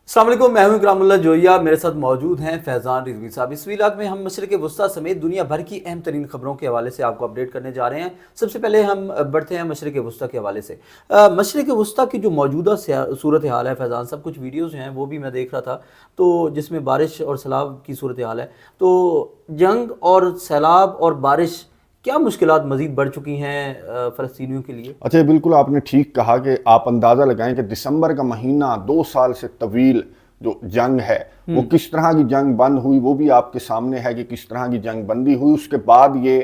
अस्सलाम वालेकुम, मैं हूं इकरामुल्लाह जोया। मेरे साथ मौजूद हैं फैज़ान रिजवी साहब। इस व्लॉग में हम मशरिक़ वुस्ता समेत दुनिया भर की अहम तरीन खबरों के हवाले से आपको अपडेट करने जा रहे हैं। सबसे पहले हम बढ़ते हैं मशरिक़ वुस्ता के हवाले से। मशरिक़ वुस्ता की जो मौजूदा सूरत हाल है फैज़ान साहब, कुछ वीडियोज़ हैं वो भी मैं देख रहा था, तो जिसमें बारिश और सैलाब की सूरत हाल है। तो जंग और सैलाब और बारिश, क्या मुश्किलात मज़ीद बढ़ चुकी हैं फ़लस्तीनियों के लिए? अच्छा, बिल्कुल आपने ठीक कहा कि आप अंदाज़ा लगाएं कि दिसंबर का महीना 2 साल से तवील जो जंग है वो किस तरह की जंग बंद हुई, वो भी आपके सामने है कि किस तरह की जंग बंदी हुई। उसके बाद ये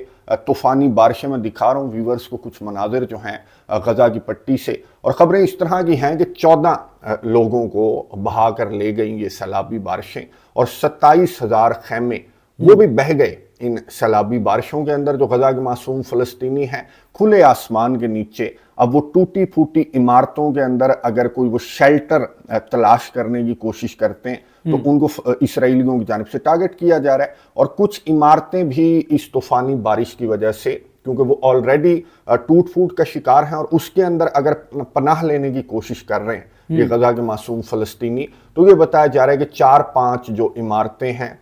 तूफ़ानी बारिशें मैं दिखा रहा हूँ व्यूवर्स को, कुछ मनाजिर जो हैं गज़ा की पट्टी से, और ख़बरें इस तरह की हैं कि 14 लोगों को बहा कर ले गई ये सैलाबी बारिशें, और 27,000 खैमे वो भी बह गए इन सैलाबी बारिशों के अंदर। जो गजा के मासूम फ़लस्तीनी हैं खुले आसमान के नीचे, अब वो टूटी फूटी इमारतों के अंदर अगर कोई वो शेल्टर तलाश करने की कोशिश करते हैं तो उनको इसराइलियों की जानिब से टारगेट किया जा रहा है। और कुछ इमारतें भी इस तूफ़ानी बारिश की वजह से, क्योंकि वो ऑलरेडी टूट फूट का शिकार हैं और उसके अंदर अगर पनाह लेने की कोशिश कर रहे हैं ये गजा के मासूम फ़लस्तीनी, तो ये बताया जा रहा है कि 4-5 जो इमारतें हैं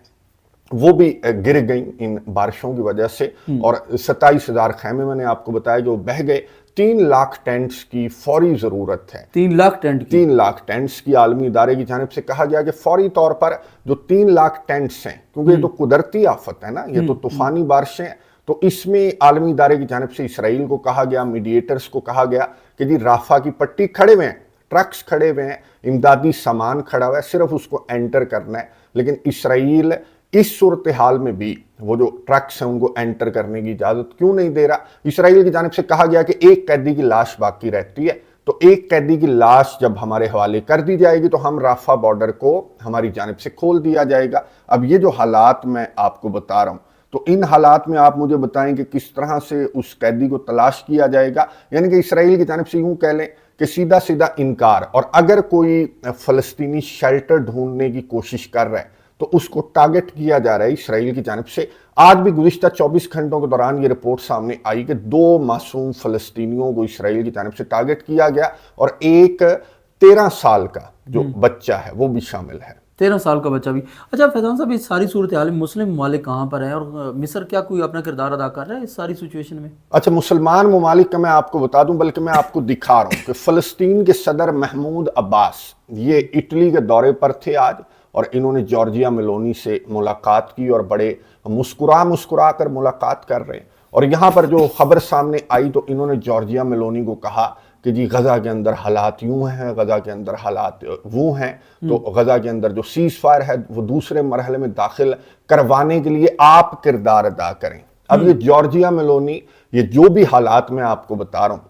वो भी गिर गई इन बारिशों की वजह से, और 27,000 खैमे मैंने आपको बताया जो बह गए। 3 लाख टेंट्स की फौरी ज़रूरत है। 3 लाख टेंट की? 3 लाख टेंट्स की आलमी इदारे की जानिब से कहा गया कि फौरी तौर पर जो 3 लाख टेंट्स हैं, क्योंकि ये तो कुदरती आफत है ना, ये तो तूफानी बारिशें हैं, तो इसमें आलमी इदारे की जानिब से इसराइल को कहा गया, मीडिएटर्स को कहा गया कि जी राफा की पट्टी खड़े हुए हैं, ट्रक्स खड़े हुए हैं, इमदादी सामान खड़ा हुआ है, सिर्फ उसको एंटर करना है। लेकिन इसराइल इस सूरत हाल में भी वो जो ट्रक्स हैं उनको एंटर करने की इजाजत क्यों नहीं दे रहा? इसराइल की जानिब से कहा गया कि एक कैदी की लाश बाकी रहती है, तो एक कैदी की लाश जब हमारे हवाले कर दी जाएगी तो हम राफा बॉर्डर को हमारी जानिब से खोल दिया जाएगा। अब ये जो हालात मैं आपको बता रहा हूं, तो इन हालात में आप मुझे बताएं कि किस तरह से उस कैदी को तलाश किया जाएगा। यानी कि इसराइल की जानिब से यूं कह लें कि सीधा सीधा इनकार, और अगर कोई फ़लस्तीनी शेल्टर ढूंढने की कोशिश कर रहा है तो उसको टारगेट किया जा रहा है इसराइल की जानिब से। आज भी गुज़िश्ता 24 घंटों के दौरान ये रिपोर्ट सामने आई कि 2 मासूम फ़लस्तीनियों को इसराइल की जानिब से टारगेट किया गया, और एक 13 साल का जो बच्चा है वो भी शामिल है। 13 साल का बच्चा भी। अच्छा फैज़ान साहब, इस सारी सूरत हाल में मुस्लिम ममालिक कहाँ पर हैं, और मिस्र क्या कोई अपना किरदार अदा कर रहा है इस सारी सिचुएशन में? अच्छा, मुसलमान ममालिक का मैं आपको बता दूं, बल्कि मैं आपको दिखा रहा हूं कि फ़लस्तीन के सदर महमूद अब्बास ये इटली के दौरे पर थे आज, और इन्होंने जॉर्जिया मेलोनी से मुलाकात की और बड़े मुस्कुरा कर मुलाकात कर रहे हैं। और यहाँ पर जो खबर सामने आई तो इन्होंने जॉर्जिया मेलोनी को कहा कि जी गजा के अंदर हालात यूं हैं, गजा के अंदर हालात वो हैं, तो गजा के अंदर जो सीज फायर है वो दूसरे मरहले में दाखिल करवाने के लिए आप किरदार अदा करें। अब ये जॉर्जिया मेलोनी, ये जो भी हालात मैं आपको बता रहा हूं,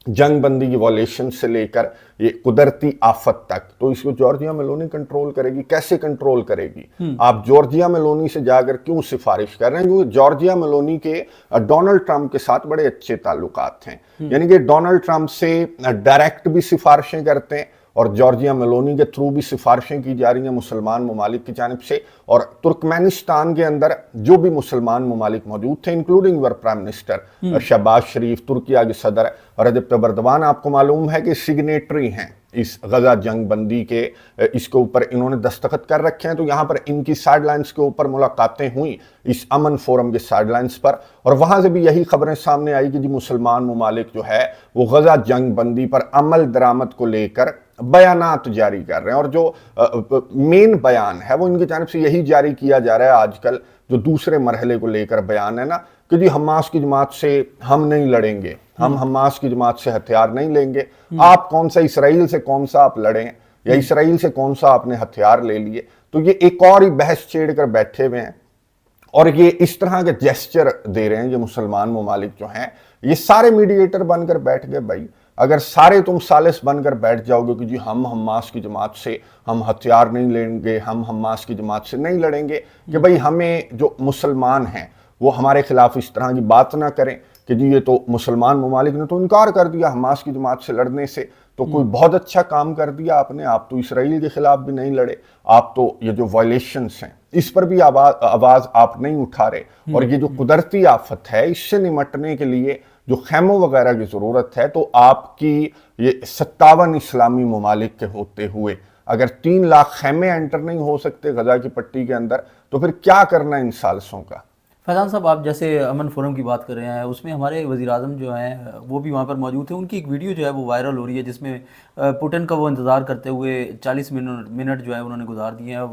जंग बंदी की वॉलेशन से लेकर ये कुदरती आफत तक, तो इसको जॉर्जिया मेलोनी कंट्रोल करेगी। कैसे कंट्रोल करेगी? आप जॉर्जिया मेलोनी से जाकर क्यों सिफारिश कर रहे हैं? क्योंकि जॉर्जिया मेलोनी के डोनाल्ड ट्रंप के साथ बड़े अच्छे ताल्लुकात हैं, यानी कि डोनाल्ड ट्रंप से डायरेक्ट भी सिफारिशें करते हैं और जॉर्जिया मेलोनी के थ्रू भी सिफारिशें की जा रही हैं मुसलमान ममालिक की जानिब से। और तुर्कमेनिस्तान के अंदर जो भी मुसलमान ममालिक मौजूद थे, इंक्लूडिंग वर प्राइम मिनिस्टर शहबाज शरीफ, तुर्किया के सदर रजब तैयब एर्दोगान, आपको मालूम है कि सिग्नेटरी हैं इस गजा जंग बंदी के, इसके ऊपर इन्होंने दस्तखत कर रखे हैं। तो यहाँ पर इनकी साइडलाइंस के ऊपर मुलाकातें हुई इस अमन फोरम के साइडलाइंस पर, और वहाँ से भी यही खबरें सामने आई कि जी मुसलमान ममालिक जो है वो गजा जंग बंदी पर अमल दरामद को लेकर बयानात जारी कर रहे हैं। और जो मेन बयान है वो इनकी जानिब से यही जारी किया जा रहा है आजकल, जो दूसरे मरहले को लेकर बयान है ना, कि जी हमास की जमात से हम नहीं लड़ेंगे, हम हमास की जमात से हथियार नहीं लेंगे। आप कौन सा इसराइल से कौन सा आप लड़ें, या इसराइल से कौन सा आपने हथियार ले लिए? तो ये एक और ही बहस छेड़ कर बैठे हुए हैं, और ये इस तरह के जेस्चर दे रहे हैं ये मुसलमान ममालिक जो हैं, ये सारे मीडिएटर बनकर बैठ गए। भाई अगर सारे तुम सालिस बनकर बैठ जाओगे कि जी हम हमास की जमात से हम हथियार नहीं लेंगे, हम हमास की जमात से नहीं लड़ेंगे, कि भाई हमें जो मुसलमान हैं वो हमारे खिलाफ इस तरह की बात ना करें कि जी ये तो मुसलमान ममालिक ने तो इनकार कर दिया हमास की जमात से लड़ने से, तो कोई बहुत अच्छा काम कर दिया आपने, आप तो इसराइल के खिलाफ भी नहीं लड़े, आप तो ये जो वायलेशंस हैं इस पर भी आवाज आप नहीं उठा रहे। और ये जो कुदरती आफत है इससे निमटने के लिए जो खैमों वगैरह की जरूरत है, तो आपकी ये 57 इस्लामी ममालिक के होते हुए अगर 3 लाख खैमे एंटर नहीं हो सकते गजा की पट्टी के अंदर, तो फिर क्या करना इन सालसों का। फैज़ान साहब, आप जैसे अमन फोरम की बात कर रहे हैं, उसमें हमारे वज़ीर-ए-आज़म जो हैं वो भी वहाँ पर मौजूद थे। उनकी एक वीडियो जो है वो वायरल हो रही है, जिसमें पुतिन का वो इंतज़ार करते हुए 40 मिनट जो है उन्होंने गुजार दिए हैं।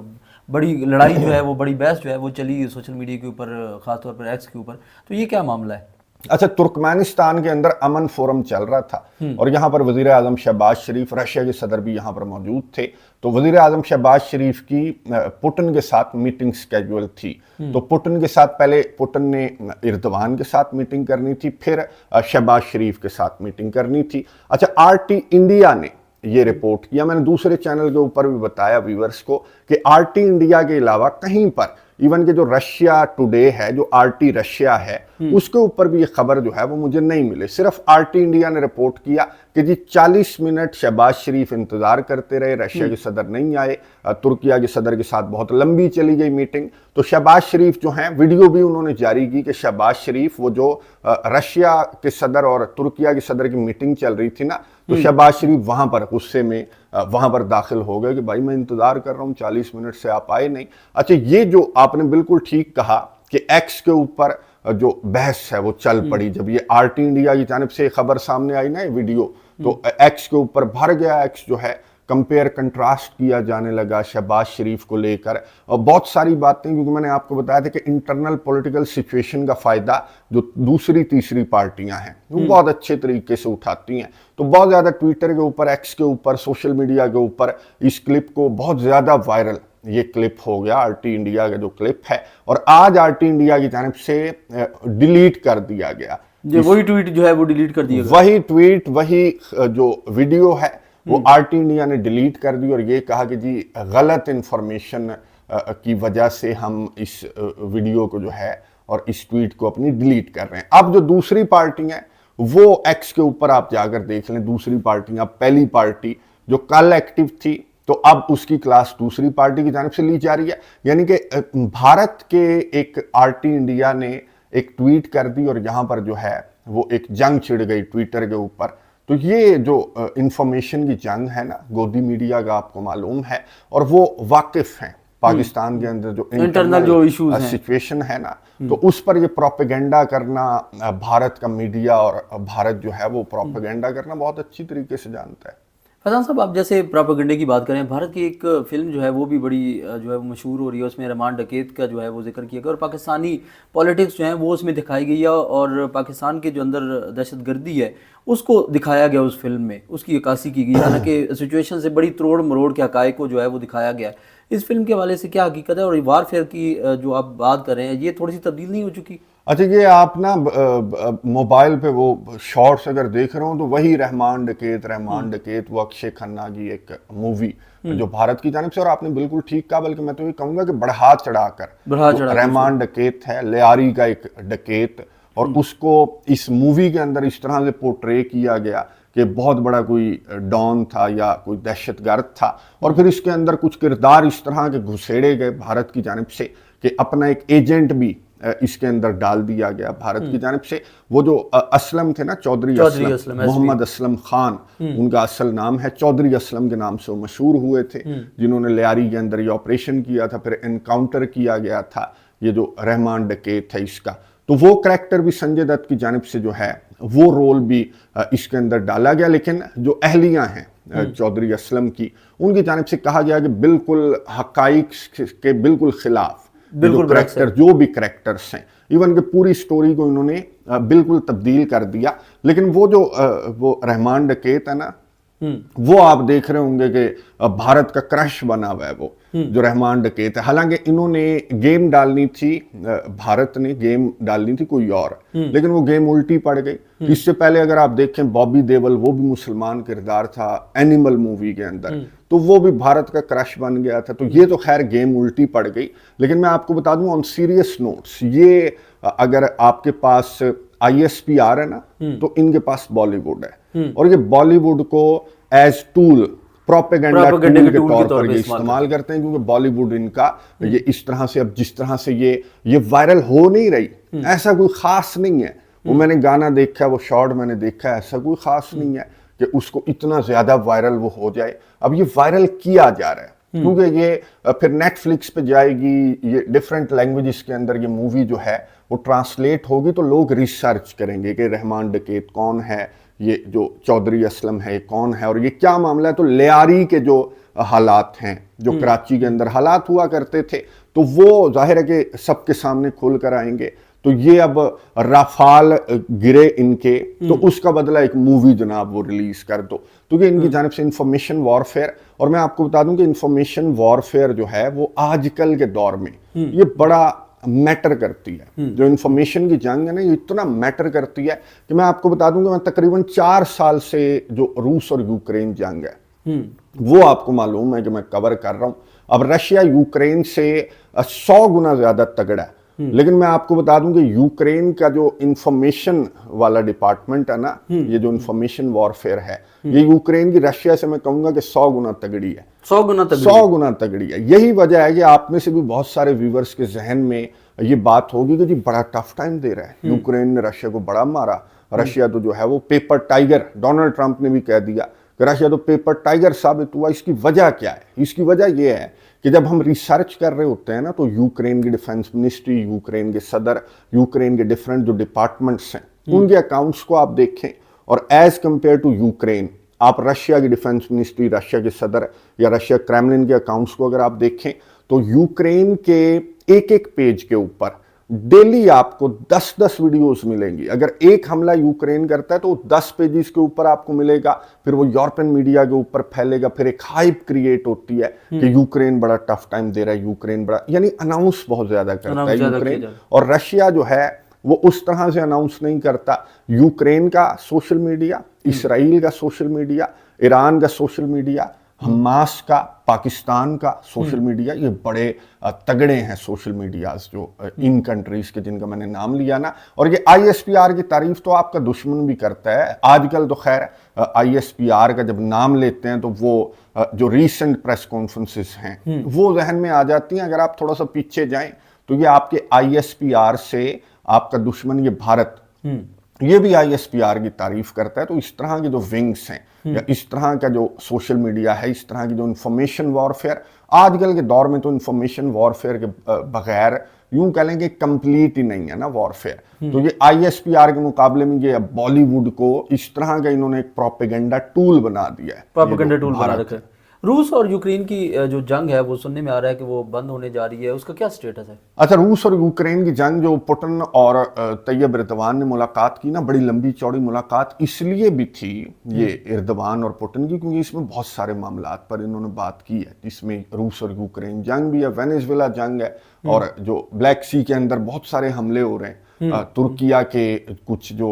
बड़ी लड़ाई जो है वो, बड़ी बहस जो है वो चली सोशल मीडिया के ऊपर, ख़ासतौर पर एक्स के ऊपर। तो ये क्या मामला है? अच्छा, तुर्कमेनिस्तान के अंदर अमन फोरम चल रहा था और यहाँ पर वजीर आजम शहबाज शरीफ, रशिया के सदर भी यहाँ पर मौजूद थे। तो वजीर आजम शहबाज शरीफ की पुतिन के साथ मीटिंग स्केड्यूल थी। तो पुतिन के साथ पहले पुतिन ने एर्दोगान के साथ मीटिंग करनी थी, फिर शहबाज शरीफ के साथ मीटिंग करनी थी। अच्छा, आरटी इंडिया ने ये रिपोर्ट किया, मैंने दूसरे चैनल के ऊपर भी बताया व्यूअर्स को कि आरटी इंडिया के अलावा कहीं पर, इवन के जो रशिया टुडे है, जो आरटी रशिया है, उसके ऊपर भी ये खबर जो है वो मुझे नहीं मिली। सिर्फ आरटी इंडिया ने रिपोर्ट किया कि जी 40 मिनट शहबाज शरीफ इंतजार करते रहे, रशिया के सदर नहीं आए, तुर्किया के सदर के साथ बहुत लंबी चली गई मीटिंग। तो शहबाज शरीफ जो हैं, वीडियो भी उन्होंने जारी की कि शहबाज शरीफ, वो जो रशिया के सदर और तुर्किया के सदर की मीटिंग चल रही थी ना, तो शहबाज शरीफ वहां पर गुस्से में वहां पर दाखिल हो गए कि भाई मैं इंतजार कर रहा हूं, 40 मिनट से आप आए नहीं। अच्छा, ये जो आपने बिल्कुल ठीक कहा कि एक्स के ऊपर जो बहस है वो चल पड़ी, जब ये आरटी इंडिया की जानिब से खबर सामने आई ना, ये वीडियो, तो एक्स के ऊपर भर गया। एक्स जो है कंपेयर कंट्रास्ट किया जाने लगा शहबाज शरीफ को लेकर, और बहुत सारी बातें, क्योंकि मैंने आपको बताया था कि इंटरनल पॉलिटिकल सिचुएशन का फायदा जो दूसरी तीसरी पार्टियां हैं वो बहुत अच्छे तरीके से उठाती हैं। तो बहुत ज्यादा ट्विटर के ऊपर, एक्स के ऊपर, सोशल मीडिया के ऊपर इस क्लिप को बहुत ज्यादा वायरल ये क्लिप हो गया, आरटी इंडिया का जो क्लिप है, और आज आरटी इंडिया की जानिब से डिलीट कर दिया गया। वही ट्वीट जो है वो डिलीट कर दिया गया। वही ट्वीट, वही जो वीडियो है वो आरटी इंडिया ने डिलीट कर दी और ये कहा कि जी गलत इंफॉर्मेशन की वजह से हम इस वीडियो को जो है और इस ट्वीट को अपनी डिलीट कर रहे हैं। अब जो दूसरी पार्टियां हैं वो एक्स के ऊपर आप जाकर देख लें, दूसरी पार्टियां, पहली पार्टी जो कल एक्टिव थी, तो अब उसकी क्लास दूसरी पार्टी की जानिब से ली जा रही है। यानी कि भारत के एक आरटी इंडिया ने एक ट्वीट कर दी और यहां पर जो है वो एक जंग छिड़ गई ट्विटर के ऊपर। तो ये जो इंफॉर्मेशन की जंग है ना, गोदी मीडिया का आपको मालूम है, और वो वाकिफ हैं पाकिस्तान के अंदर जो इंटरनल जो इश्यूज हैं, सिचुएशन है ना, तो उस पर ये प्रोपेगेंडा करना भारत का मीडिया और भारत जो है वो प्रोपेगेंडा करना बहुत अच्छी तरीके से जानता है। फैज़ान साहब, आप जैसे प्रोपेगेंडे की बात करें, भारत की एक फिल्म जो है वो भी बड़ी जो है वो मशहूर हो रही है, उसमें रहमान डकैत का जो है वो जिक्र किया गया और पाकिस्तानी पॉलिटिक्स जो है वो उसमें दिखाई गई है, और पाकिस्तान के जो अंदर दहशतगर्दी है उसको दिखाया गया उस फिल्म में, उसकी अक्कासी की गई, हालांकि सिचुएशन से बड़ी तोड़ मरोड़ के हक़ाइक़ को जो है वो दिखाया गया है। इस फिल्म के हवाले से क्या हकीकत है, और वारफेयर की जो आप बात कर रहे हैं, ये थोड़ी सी तब्दील नहीं हो चुकी? अच्छा, ये आप ना मोबाइल पे वो शॉर्ट्स अगर देख रहे हो तो वही रहमान डकैत वो अक्षय खन्ना की एक मूवी जो भारत की जानिब से, और आपने बिल्कुल ठीक कहा, बल्कि मैं तो ये कहूंगा कि बढ़ा चढ़ाकर रहमान डकैत है, लियारी का एक डकैत, और उसको इस मूवी के अंदर इस तरह से पोर्ट्रे किया गया कि बहुत बड़ा कोई डॉन था या कोई दहशतगर्द था, और फिर इसके अंदर कुछ किरदार इस तरह के घुसेड़े गए भारत की जानिब से कि अपना एक एजेंट भी इसके अंदर डाल दिया गया भारत की जानिब से। वो जो असलम थे ना, चौधरी असलम, मोहम्मद असलम खान उनका असल नाम है, चौधरी असलम के नाम से वो मशहूर हुए थे, जिन्होंने लियारी के अंदर ये ऑपरेशन किया था, फिर एनकाउंटर किया गया था ये जो रहमान डकैत है इसका। तो वो करैक्टर भी संजय दत्त की जानिब से जो है वो रोल भी इसके अंदर डाला गया, लेकिन जो अहलियां हैं चौधरी असलम की, उनकी जानिब से कहा गया कि बिल्कुल हकाइक के बिल्कुल खिलाफ करैक्टर, जो भी करैक्टर्स हैं, इवन के पूरी स्टोरी को इन्होंने बिल्कुल तब्दील कर दिया। लेकिन वो जो वो रहमान डकैत है ना, वो आप देख रहे होंगे कि भारत का क्रश बना हुआ है वो जो रहमान डकैत है। हालांकि इन्होंने गेम डालनी थी, भारत ने गेम डालनी थी कोई और, लेकिन वो गेम उल्टी पड़ गई। इससे पहले अगर आप देखें बॉबी देओल, वो भी मुसलमान किरदार था एनिमल मूवी के अंदर, तो वो भी भारत का क्रश बन गया था। तो ये तो खैर गेम उल्टी पड़ गई। लेकिन मैं आपको बता दूं ऑन सीरियस नोट्स, ये अगर आपके पास ISPR है ना, तो इनके पास बॉलीवुड है, और ये बॉलीवुड को एज टूल, प्रोपेगेंडा टूल के तौर पर ये इस्तेमाल करते हैं, क्योंकि बॉलीवुड इनका ये इस तरह से, अब जिस तरह से ये वायरल हो नहीं रही, ऐसा कोई खास नहीं है। वो मैंने गाना देखा, वो शॉर्ट मैंने देखा, ऐसा कोई खास नहीं है कि उसको इतना ज्यादा वायरल वो हो जाए। अब ये वायरल किया जा रहा है क्योंकि ये फिर नेटफ्लिक्स पे जाएगी, ये डिफरेंट लैंग्वेजेस के अंदर ये मूवी जो है वो ट्रांसलेट होगी, तो लोग रिसर्च करेंगे कि रहमान डकैत कौन है, ये जो चौधरी असलम है ये कौन है और ये क्या मामला है। तो लियारी के जो हालात हैं, जो कराची के अंदर हालात हुआ करते थे, तो वो जाहिर है कि सबके सामने खोल कर आएंगे। तो ये अब राफाल गिरे इनके, तो उसका बदला एक मूवी जनाब वो रिलीज कर दो, क्योंकि इनकी जानिब से इंफॉर्मेशन वॉरफेयर। और मैं आपको बता दूं कि इंफॉर्मेशन वॉरफेयर जो है वो आजकल के दौर में ये बड़ा मैटर करती है। जो इंफॉर्मेशन की जंग है ना, ये इतना मैटर करती है कि मैं आपको बता दूंगा, मैं तकरीबन 4 साल से जो रूस और यूक्रेन जंग है वो आपको मालूम है कि मैं कवर कर रहा हूं। अब रशिया यूक्रेन से 100 गुना ज्यादा तगड़ा है, लेकिन मैं आपको बता दूं कि यूक्रेन का जो इंफॉर्मेशन वाला डिपार्टमेंट है ना, ये जो इंफॉर्मेशन वॉरफेयर है, ये यूक्रेन की रशिया से मैं कहूंगा कि 100 गुना तगड़ी है। 100 गुना तगड़ी, 100 गुना तगड़ी है। यही वजह है कि आप में से भी बहुत सारे व्यूवर्स के जहन में ये बात होगी कि जी बड़ा टफ टाइम दे रहा है यूक्रेन ने, रशिया को बड़ा मारा। रशिया तो जो है वो पेपर टाइगर, डोनाल्ड ट्रंप ने भी कह दिया कि रशिया तो पेपर टाइगर साबित हुआ। इसकी वजह क्या है? इसकी वजह यह है कि जब हम रिसर्च कर रहे होते हैं ना, तो यूक्रेन की डिफेंस मिनिस्ट्री, यूक्रेन के सदर, यूक्रेन के डिफरेंट जो डिपार्टमेंट्स हैं उनके अकाउंट्स को आप देखें, और एज कंपेयर टू यूक्रेन आप रशिया की डिफेंस मिनिस्ट्री, रशिया के सदर या रशिया क्रेमलिन के अकाउंट्स को अगर आप देखें, तो यूक्रेन के एक एक पेज के ऊपर डेली आपको 10-10 वीडियोस मिलेंगी। अगर एक हमला यूक्रेन करता है तो 10 पेजेस के ऊपर आपको मिलेगा, फिर वो यूरोपियन मीडिया के ऊपर फैलेगा, फिर एक हाइप क्रिएट होती है कि यूक्रेन बड़ा टफ टाइम दे रहा है, यूक्रेन बड़ा, यानी अनाउंस बहुत ज्यादा करता है यूक्रेन। और रशिया जो है वो उस तरह से अनाउंस नहीं करता। यूक्रेन का सोशल मीडिया, इसराइल का सोशल मीडिया, ईरान का सोशल मीडिया, हमास का, पाकिस्तान का सोशल मीडिया, ये बड़े तगड़े हैं सोशल मीडियाज जो इन कंट्रीज के जिनका मैंने नाम लिया ना। और ये ISPR की तारीफ तो आपका दुश्मन भी करता है आजकल। तो खैर ISPR का जब नाम लेते हैं तो वो जो रीसेंट प्रेस कॉन्फ्रेंसेस हैं वो जहन में आ जाती हैं। अगर आप थोड़ा सा पीछे जाएं तो ये आपके ISPR से आपका दुश्मन ये भारत, ये भी ISPR की तारीफ करता है। तो इस तरह के जो विंग्स हैं या इस तरह का जो सोशल मीडिया है, इस तरह की जो इंफॉर्मेशन वॉरफेयर, आजकल के दौर में तो इंफॉर्मेशन वॉरफेयर के बगैर यूं कह लें कि कंप्लीट ही नहीं है ना वॉरफेयर। तो ये ISPR के मुकाबले में ये बॉलीवुड को इस तरह का इन्होंने एक प्रोपेगेंडा टूल बना दिया है, प्रोपेगेंडा टूल बना रखा है। रूस और यूक्रेन की जो जंग है वो सुनने में आ रहा है कि वो बंद होने जा रही है, उसका क्या स्टेटस है? अच्छा, रूस और यूक्रेन की जंग, जो पुतिन और तैयब एर्दोगान ने मुलाकात की ना, बड़ी लंबी चौड़ी मुलाकात इसलिए भी थी ये एर्दोगान और पुतिन की, क्योंकि इसमें बहुत सारे मामलात पर इन्होंने बात की है, जिसमें रूस और यूक्रेन जंग भी है, वेनेजुएला जंग है, और जो ब्लैक सी के अंदर बहुत सारे हमले हो रहे हैं। तुर्किया के कुछ जो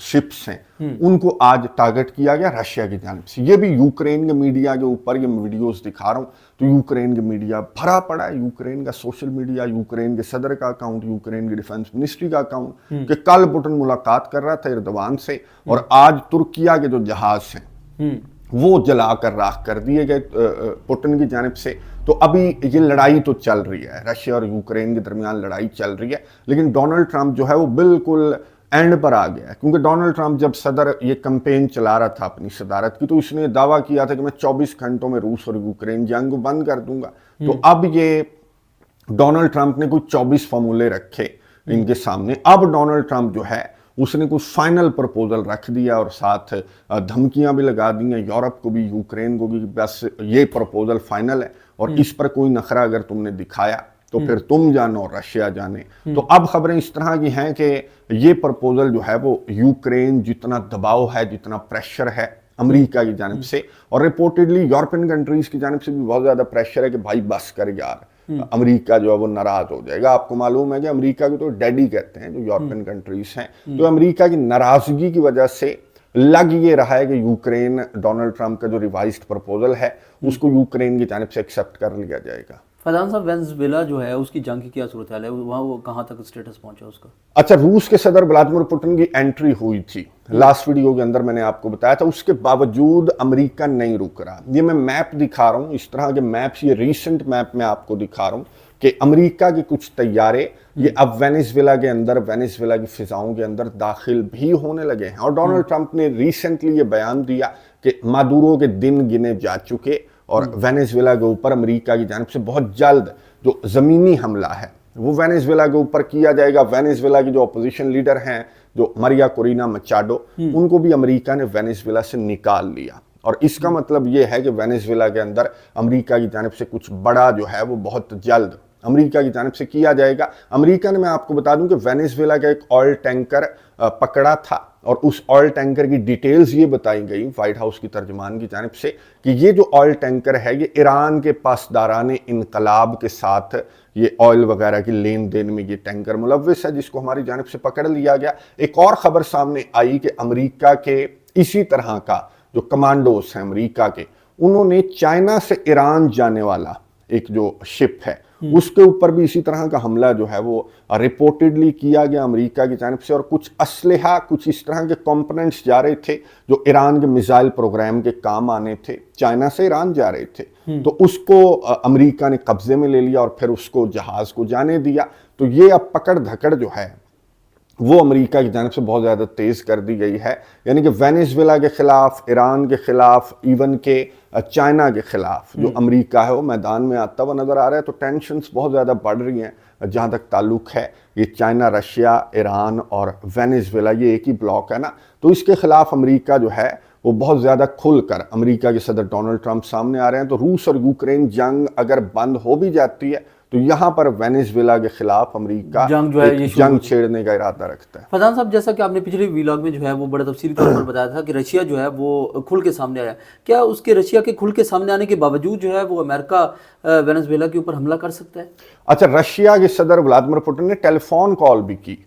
शिप्स हैं उनको आज टारगेट किया गया रशिया की जानिब से। ये भी यूक्रेन के मीडिया के ऊपर ये वीडियोस दिखा रहा हूं, तो यूक्रेन के मीडिया भरा पड़ा है, यूक्रेन का सोशल मीडिया, यूक्रेन के सदर का अकाउंट, यूक्रेन की डिफेंस मिनिस्ट्री का अकाउंट, कि कल पुतिन मुलाकात कर रहा था एर्दोगान से, और आज तुर्किया के जो जहाज हैं वो जलाकर राख कर दिए गए पुतिन की जानिब से। तो अभी ये लड़ाई तो चल रही है, रशिया और यूक्रेन के दरमियान लड़ाई चल रही है, लेकिन डोनाल्ड ट्रंप जो है वो बिल्कुल एंड पर आ गया है। क्योंकि डोनाल्ड ट्रंप जब सदर ये कैंपेन चला रहा था अपनी सदारत की, तो इसने दावा किया था कि मैं 24 घंटों में रूस और यूक्रेन जंग को बंद कर दूंगा। तो अब ये डोनाल्ड ट्रंप ने कुछ 24 फॉर्मूले रखे इनके सामने। अब डोनाल्ड ट्रंप जो है उसने कुछ फाइनल प्रपोजल रख दिया और साथ धमकियां भी लगा दी हैं यूरोप को भी, यूक्रेन को भी, बस ये प्रपोजल फाइनल है और इस पर कोई नखरा अगर तुमने दिखाया तो फिर तुम जानो और रशिया जाने। तो अब खबरें इस तरह की हैं कि ये प्रपोजल जो है वो यूक्रेन, जितना दबाव है, जितना प्रेशर है अमेरिका की जानिब से, और रिपोर्टेडली यूरोपियन कंट्रीज की जानिब से भी बहुत ज्यादा प्रेशर है कि भाई बस कर यार, अमेरिका जो है वो नाराज हो जाएगा। आपको मालूम है कि अमेरिका को तो डैडी कहते हैं जो यूरोपियन कंट्रीज हैं। तो अमेरिका की नाराजगी की वजह से लग ये रहा है कि यूक्रेन, डोनाल्ड ट्रंप का जो रिवाइज्ड प्रपोजल है उसको यूक्रेन की जानिब से एक्सेप्ट कर लिया जाएगा। फैजान साहब, वेनेजुएला जो है उसकी जंग की क्या सूरत हाल है, वहाँ वो कहाँ तक स्टेटस पहुंचा उसका? अच्छा, रूस के सदर व्लादिमीर पुतिन की एंट्री हुई थी लास्ट वीडियो के अंदर, मैंने आपको बताया था। उसके बावजूद अमेरिका नहीं रुक रहा। ये मैं मैप दिखा रहा हूँ, इस तरह के मैप्स, ये रीसेंट मैप मैं आपको दिखा रहा हूँ कि अमेरिका के कुछ तैयारे ये अब वेनेजुएला के अंदर, वेनेजुएला की फिजाओं के अंदर दाखिल भी होने लगे हैं। और डोनाल्ड ट्रंप ने रिसेंटली ये बयान दिया कि मादुरो के दिन गिने जा चुके और वेनेजुएला के ऊपर अमेरिका की जानिब से बहुत जल्द जो जमीनी हमला है वो वेनेजुएला के ऊपर किया जाएगा। वेनेजुएला की जो अपोजिशन लीडर हैं, जो मरिया कोरिना मचाडो, उनको भी अमेरिका ने वेनेजुएला से निकाल लिया। और इसका मतलब ये है कि वेनेजुएला के अंदर अमेरिका की जानिब से कुछ बड़ा जो है वो बहुत जल्द अमेरिका की जानिब से किया जाएगा। अमेरिका ने, मैं आपको बता दूं कि वेनेजुएला का एक ऑयल टैंकर पकड़ा था और उस ऑयल टैंकर की डिटेल्स ये बताई गई व्हाइट हाउस की तर्जुमान की जानिब से कि ये जो ऑयल टैंकर है ये ईरान के पासदाराने इनकलाब के साथ ये ऑयल वगैरह की लेन देन में ये टैंकर मुलव्विस है, जिसको हमारी जानिब से पकड़ लिया गया। एक और खबर सामने आई कि अमेरिका के इसी तरह का जो कमांडोस हैं अमेरिका के, उन्होंने चाइना से ईरान जाने वाला एक जो शिप है उसके ऊपर भी इसी तरह का हमला जो है वो रिपोर्टेडली किया गया अमेरिका की जानिब से। और कुछ असलहा, कुछ इस तरह के कंपोनेंट्स जा रहे थे जो ईरान के मिसाइल प्रोग्राम के काम आने थे, चाइना से ईरान जा रहे थे। तो उसको अमेरिका ने कब्जे में ले लिया और फिर उसको जहाज को जाने दिया। तो ये अब पकड़ धकड़ जो है वो अमेरिका की जानिब से बहुत ज़्यादा तेज़ कर दी गई है। यानी कि वेनेजुएला के खिलाफ, ईरान के खिलाफ, इवन के चाइना के खिलाफ जो अमेरिका है वो मैदान में आता हुआ नज़र आ रहा है। तो टेंशन्स बहुत ज़्यादा बढ़ रही हैं। जहाँ तक ताल्लुक है ये चाइना, रशिया, ईरान और वेनेजुएला, ये एक ही ब्लॉक है ना, तो इसके खिलाफ अमेरिका जो है वो बहुत ज़्यादा खुलकर अमेरिका के सदर डोनाल्ड ट्रंप सामने आ रहे हैं। तो रूस और यूक्रेन जंग अगर बंद हो भी जाती है तो यहाँ पर वेनेजुएला के खिलाफ अमेरिका जंग जो है ये जंग छेड़ने का इरादा रखता है। फैजान साहब, जैसा कि आपने पिछले व्लॉग में जो है वो बड़े तफसीली तौर पर बताया था कि रशिया जो है वो खुल के सामने आया, क्या उसके रशिया के खुल के सामने आने के बावजूद जो है वो अमेरिका वेनेजुएला के ऊपर हमला कर सकता है? अच्छा, रशिया के सदर व्लादिमीर पुतिन ने टेलीफोन कॉल भी की,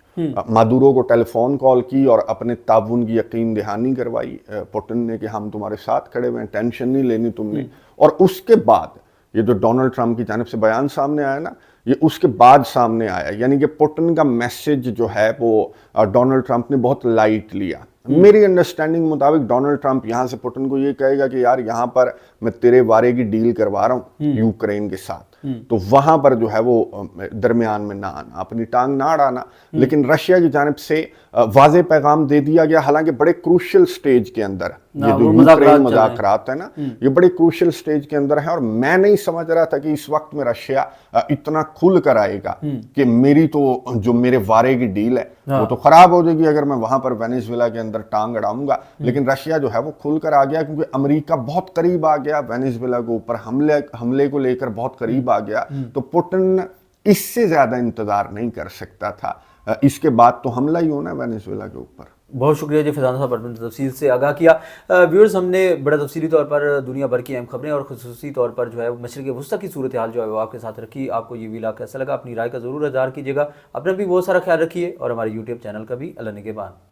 मादुरो को टेलीफोन कॉल की और अपने ताउन की यकीन दहानी करवाई पुतिन ने कि हम तुम्हारे साथ खड़े हुए हैं, टेंशन नहीं लेनी तुमने। और उसके बाद ये जो डोनाल्ड ट्रंप की जानिब से बयान सामने आया ना, ये उसके बाद सामने आया। यानी कि पुतिन का मैसेज जो है वो डोनाल्ड ट्रंप ने बहुत लाइट लिया। मेरी अंडरस्टैंडिंग मुताबिक डोनाल्ड ट्रंप यहाँ से पुतिन को ये कहेगा कि यार यहाँ पर मैं तेरे वारे की डील करवा रहा हूँ यूक्रेन के साथ, तो वहां पर जो है वो दरमियान में ना आना, अपनी टांग ना अड़ाना। लेकिन रशिया की जानिब से वाज़े पैगाम दे दिया गया, हालांकि बड़े क्रूशियल स्टेज के अंदर ये जो यूक्रेन मुज़ाकरात है ना, ये बड़े क्रूशियल स्टेज के अंदर है। और मैं नहीं समझ रहा था कि इस वक्त में रशिया इतना खुल कर आएगा कि मेरी तो जो मेरे वारे की डील है वो तो खराब हो जाएगी अगर मैं वहां पर वेनेजुएला के अंदर टांग अड़ाऊंगा। लेकिन रशिया जो है वो खुल कर आ गया, क्योंकि अमेरिका बहुत करीब आ गया वेनेजुएला के ऊपर, हमले को लेकर बहुत करीब आ गया। तो पुतिन इससे ज्यादा इंतजार नहीं कर सकता था। इसके बाद तो हमला ही होना वेनेजुएला के ऊपर। बहुत शुक्रिया जी फैजान साहब, अपने तफसील से आगाह किया। व्यूअर्स, हमने बड़ा तफसीली तौर पर दुनिया भर की अहम खबरें और खुसूसी तौर पर जो है मशरिक़ वुस्ता की सूरत हाल जो है वो आपके साथ रखी। आपको ये व्लॉग कैसा लगा, अपनी राय का ज़रूर इज़हार कीजिएगा। अपना भी बहुत सारा ख्याल रखिए और हमारे यूट्यूब चैनल का भी अल्लाह निगहबान।